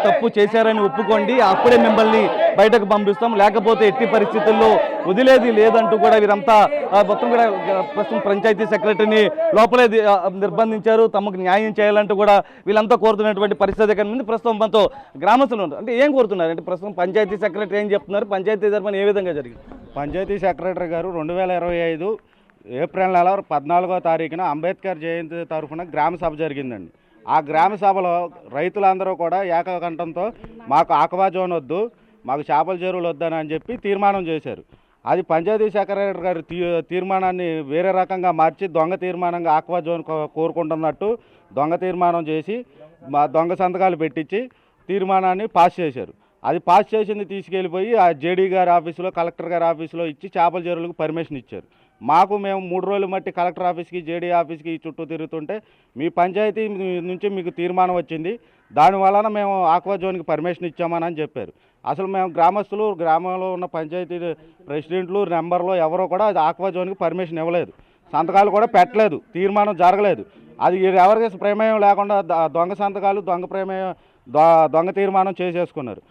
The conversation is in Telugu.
తప్పు చేశారని ఒప్పుకోండి, అప్పుడే మిమ్మల్ని బయటకు పంపిస్తాం, లేకపోతే ఎట్టి పరిస్థితుల్లో వదిలేది లేదంటూ కూడా వీరంతా మొత్తం కూడా ప్రస్తుతం పంచాయతీ సెక్రటరీని లోపలే నిర్బంధించారు. తమకు న్యాయం చేయాలంటూ కూడా వీళ్ళంతా కోరుతున్నటువంటి పరిస్థితి ఇక్కడ ఉంది. ప్రస్తుతం మనతో గ్రామస్తులు అంటే ఏం కోరుతున్నారు అంటే ప్రస్తుతం పంచాయతీ సెక్రటరీ ఏం చెప్తున్నారు, పంచాయతీ తరఫున ఏ విధంగా జరిగింది? పంచాయతీ సెక్రటరీ గారు 2025 ఏప్రిల్ నెల 14వ తారీఖున అంబేద్కర్ జయంతి తరఫున గ్రామ సభ జరిగిందండి. ఆ గ్రామ సభలో రైతులందరూ కూడా ఏకకంఠంతో మాకు ఆక్వా జోన్ వద్దు, మాకు చేపల చెరువులు వద్దని అని చెప్పి తీర్మానం చేశారు. అది పంచాయతీ సెక్రటరీ గారి తీర్మానాన్ని వేరే రకంగా మార్చి దొంగ తీర్మానంగా ఆక్వా జోన్ కోరుకుంటున్నట్టు దొంగ తీర్మానం చేసి మా దొంగ సంతకాలు పెట్టించి తీర్మానాన్ని పాస్ చేశారు. అది పాస్ చేసింది తీసుకెళ్ళిపోయి ఆ జేడీ గారి ఆఫీసులో, కలెక్టర్ గారి ఆఫీసులో ఇచ్చి చేపల చెరువులకు పర్మిషన్ ఇచ్చారు. మేము 3 రోజులు మట్టి కలెక్టర్ ఆఫీస్కి, జేడీ ఆఫీస్కి చుట్టూ తిరుగుతుంటే మీ పంచాయతీ నుంచి మీకు తీర్మానం వచ్చింది, దానివలన మేము ఆక్వా జోన్కి పర్మిషన్ ఇచ్చామని చెప్పారు. అసలు మేము గ్రామస్తులు, గ్రామంలో ఉన్న పంచాయతీ ప్రెసిడెంట్లు, నెంబర్లు ఎవరో కూడా అది ఆక్వా జోన్కి పర్మిషన్ ఇవ్వలేదు, సంతకాలు కూడా పెట్టలేదు, తీర్మానం జరగలేదు. అది ఎవరికి ప్రమేయం లేకుండా దొంగ సంతకాలు, దొంగ తీర్మానం చేసేసుకున్నారు.